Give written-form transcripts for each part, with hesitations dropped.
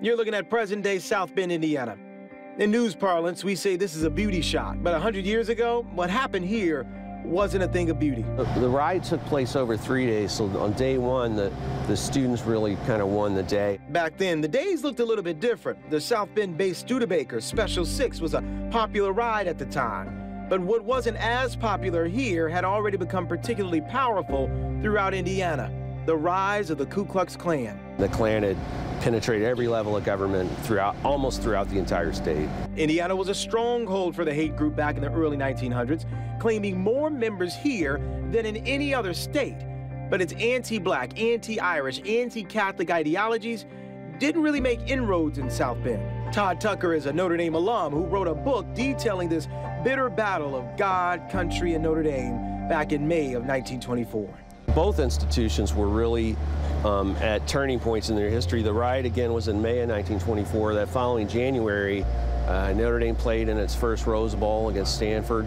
You're looking at present-day South Bend, Indiana. In news parlance, we say this is a beauty shot. But 100 years ago, what happened here wasn't a thing of beauty. The riot took place over 3 days, so on day one, the students really kind of won the day. Back then, the days looked a little bit different. The South Bend-based Studebaker Special 6 was a popular ride at the time. But what wasn't as popular here had already become particularly powerful throughout Indiana: the rise of the Ku Klux Klan. The Klan had penetrated every level of government almost throughout the entire state. Indiana was a stronghold for the hate group back in the early 1900s, claiming more members here than in any other state. But its anti-black, anti-Irish, anti-Catholic ideologies didn't really make inroads in South Bend. Todd Tucker is a Notre Dame alum who wrote a book detailing this bitter battle of God, country, and Notre Dame back in May of 1924. Both institutions were really at turning points in their history. The riot, again, was in May of 1924. That following January, Notre Dame played in its first Rose Bowl against Stanford,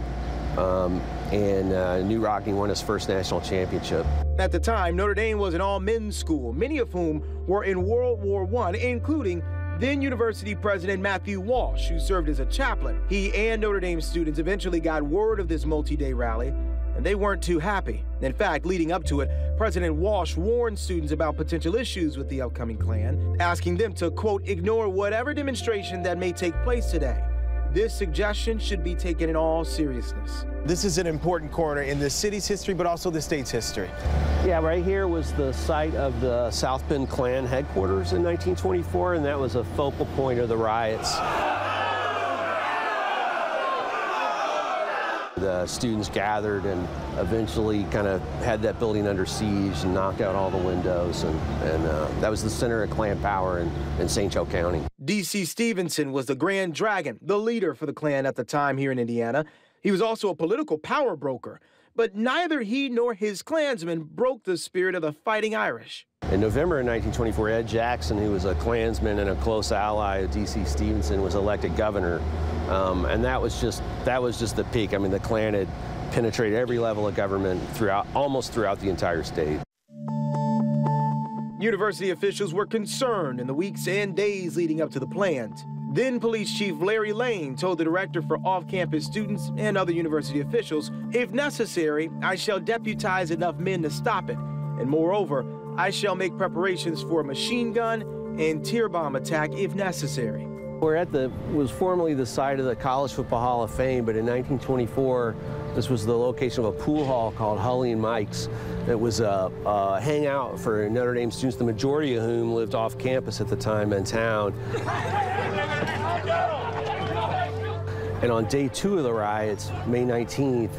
and New Rockne won his first national championship. At the time, Notre Dame was an all-men's school, many of whom were in World War I, including then University President Matthew Walsh, who served as a chaplain. He and Notre Dame students eventually got word of this multi-day rally, and they weren't too happy. In fact, leading up to it, President Walsh warned students about potential issues with the upcoming Klan, asking them to, quote, ignore whatever demonstration that may take place today. This suggestion should be taken in all seriousness. This is an important corner in the city's history, but also the state's history. Yeah, right here was the site of the South Bend Klan headquarters in 1924, and that was a focal point of the riots. The students gathered and eventually kind of had that building under siege and knocked out all the windows, and that was the center of Klan power in St. Joe County. D.C. Stevenson was the Grand Dragon, the leader for the Klan at the time here in Indiana. He was also a political power broker, but neither he nor his Klansmen broke the spirit of the Fighting Irish. In November of 1924, Ed Jackson, who was a Klansman and a close ally of D.C. Stevenson, was elected governor. And that was just the peak. I mean, the Klan had penetrated every level of government almost throughout the entire state. University officials were concerned in the weeks and days leading up to the plans. Then Police Chief Larry Lane told the director for off-campus students and other university officials, if necessary, I shall deputize enough men to stop it. And moreover, I shall make preparations for a machine gun and tear bomb attack if necessary. We're at was formerly the site of the College Football Hall of Fame, but in 1924, this was the location of a pool hall called Hully and Mike's. It was a hangout for Notre Dame students, the majority of whom lived off campus at the time in town. And on day 2 of the riots, May 19th,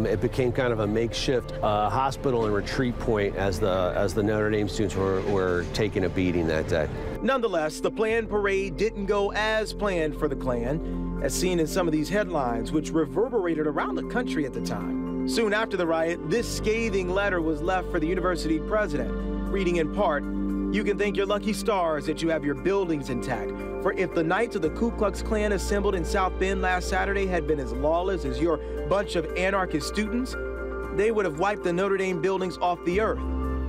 it became kind of a makeshift hospital and retreat point as the Notre Dame students were taking a beating that day. Nonetheless, the planned parade didn't go as planned for the Klan, as seen in some of these headlines, which reverberated around the country at the time. Soon after the riot, this scathing letter was left for the university president, reading in part, "You can thank your lucky stars that you have your buildings intact, for if the Knights of the Ku Klux Klan assembled in South Bend last Saturday had been as lawless as your bunch of anarchist students, they would have wiped the Notre Dame buildings off the earth."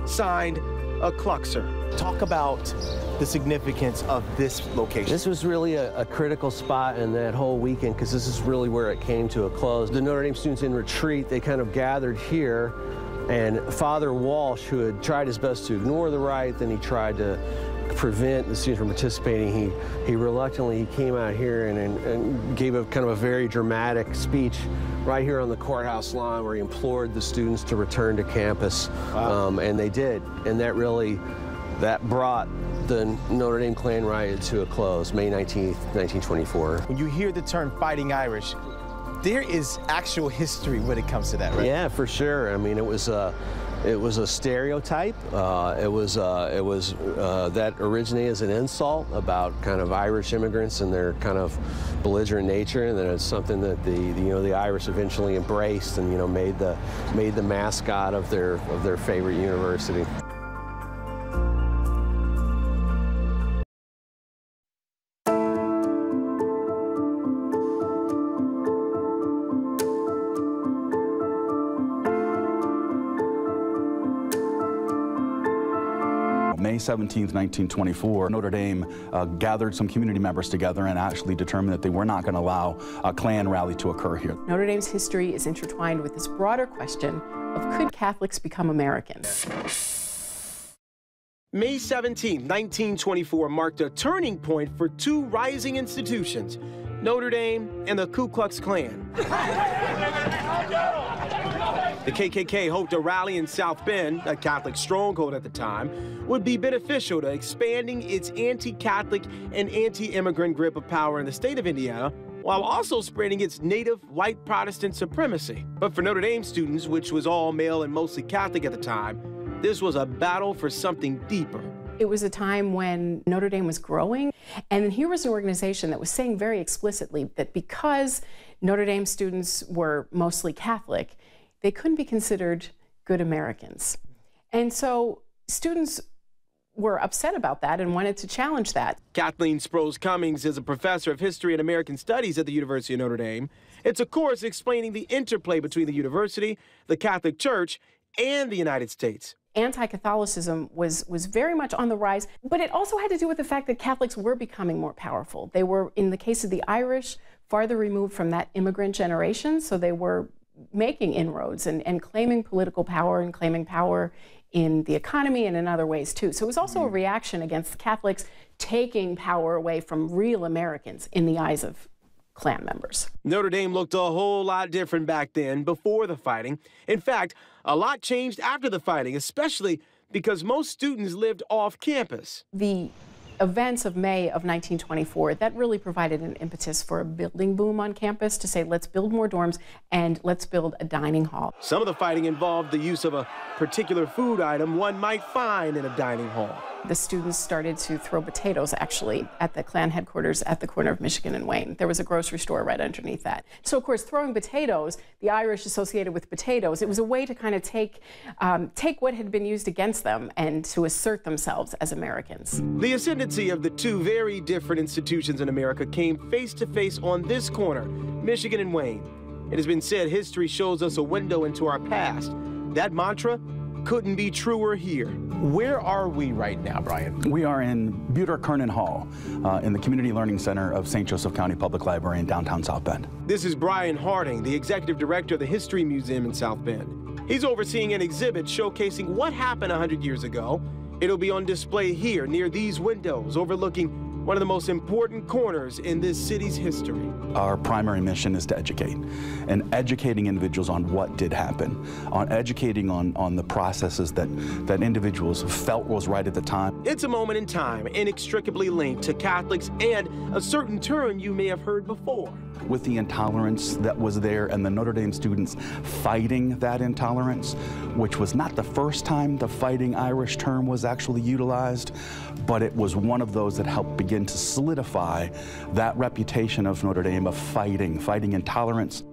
Signed, a Kluxer. Talk about the significance of this location. This was really a critical spot in that whole weekend, because this is really where it came to a close. The Notre Dame students in retreat, they kind of gathered here, and Father Walsh, who had tried his best to ignore the riot, then he tried to prevent the students from participating. He reluctantly came out here and gave a kind of a very dramatic speech right here on the courthouse lawn, where he implored the students to return to campus. Wow. And they did, and that brought the Notre Dame Klan riot to a close, May 19th, 1924. When you hear the term Fighting Irish, there is actual history when it comes to that, right? Yeah, for sure. I mean, it was a stereotype. That originated as an insult about kind of Irish immigrants and their kind of belligerent nature, and then it's something that the Irish eventually embraced and made the mascot of their favorite university. May 17th, 1924, Notre Dame gathered some community members together and actually determined that they were not going to allow a Klan rally to occur here. Notre Dame's history is intertwined with this broader question of could Catholics become Americans? May 17, 1924 marked a turning point for two rising institutions, Notre Dame and the Ku Klux Klan. The KKK hoped a rally in South Bend, a Catholic stronghold at the time, would be beneficial to expanding its anti-Catholic and anti-immigrant grip of power in the state of Indiana, while also spreading its native white Protestant supremacy. But for Notre Dame students, which was all male and mostly Catholic at the time, this was a battle for something deeper. It was a time when Notre Dame was growing, and here was an organization that was saying very explicitly that because Notre Dame students were mostly Catholic, they couldn't be considered good Americans. And so students were upset about that and wanted to challenge that. Kathleen Sprouse Cummings is a professor of history and American studies at the University of Notre Dame. It's a course explaining the interplay between the university, the Catholic Church, and the United States. Anti-Catholicism was very much on the rise, but it also had to do with the fact that Catholics were becoming more powerful. They were, in the case of the Irish, farther removed from that immigrant generation, so they were making inroads and claiming political power and claiming power in the economy and in other ways too. So it was also a reaction against Catholics taking power away from real Americans in the eyes of Klan members. Notre Dame looked a whole lot different back then, before the fighting. In fact, a lot changed after the fighting, especially because most students lived off campus. The events of May of 1924, that really provided an impetus for a building boom on campus to say, let's build more dorms and let's build a dining hall. Some of the fighting involved the use of a particular food item one might find in a dining hall. The students started to throw potatoes, actually, at the Klan headquarters at the corner of Michigan and Wayne. There was a grocery store right underneath that. So, of course, throwing potatoes, the Irish associated with potatoes, it was a way to kind of take what had been used against them and to assert themselves as Americans. The ascendancy of the two very different institutions in America came face to face on this corner, Michigan and Wayne. It has been said history shows us a window into our past. That mantra couldn't be truer here. Where are we right now, Brian? We are in Buter-Kernan Hall in the Community Learning Center of St. Joseph County Public Library in downtown South Bend. This is Brian Harding, the executive director of the History Museum in South Bend. He's overseeing an exhibit showcasing what happened 100 years ago. It'll be on display here near these windows, overlooking one of the most important corners in this city's history. Our primary mission is to educate, and educating individuals on what did happen, on educating on the processes that individuals felt was right at the time. It's a moment in time inextricably linked to Catholics and a certain term you may have heard before. With the intolerance that was there and the Notre Dame students fighting that intolerance, which was not the first time the Fighting Irish term was actually utilized, but it was one of those that helped begin to solidify that reputation of Notre Dame of fighting intolerance.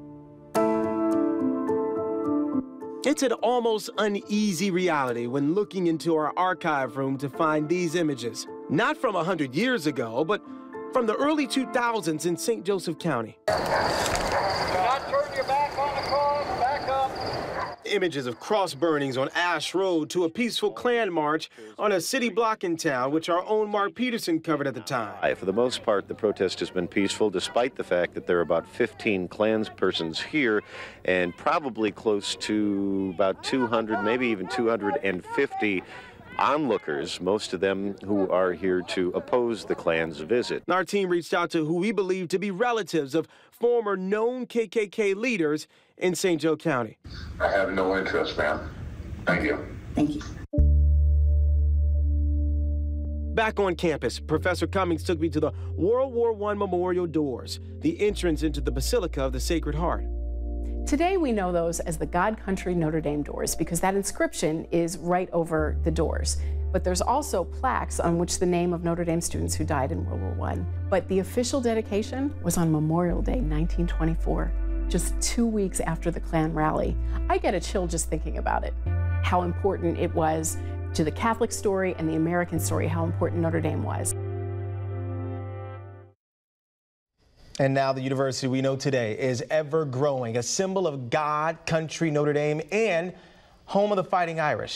It's an almost uneasy reality when looking into our archive room to find these images. Not from 100 years ago, but from the early 2000s in St. Joseph County. Do not turn your back on the cross, back up. Images of cross burnings on Ash Road to a peaceful Klan march on a city block in town, which our own Mark Peterson covered at the time. For the most part, the protest has been peaceful, despite the fact that there are about 15 Klanspersons here and probably close to about 200, maybe even 250 onlookers, most of them who are here to oppose the Klan's visit. Our team reached out to who we believe to be relatives of former known KKK leaders in St. Joe County. I have no interest, ma'am. Thank you. Thank you. Back on campus, Professor Cummings took me to the World War I memorial doors, the entrance into the Basilica of the Sacred Heart. Today we know those as the God Country Notre Dame doors because that inscription is right over the doors. But there's also plaques on which the name of Notre Dame students who died in World War I. But the official dedication was on Memorial Day, 1924, just 2 weeks after the Klan rally. I get a chill just thinking about it, how important it was to the Catholic story and the American story, how important Notre Dame was. And now the university we know today is ever growing, a symbol of God, country, Notre Dame, and home of the Fighting Irish.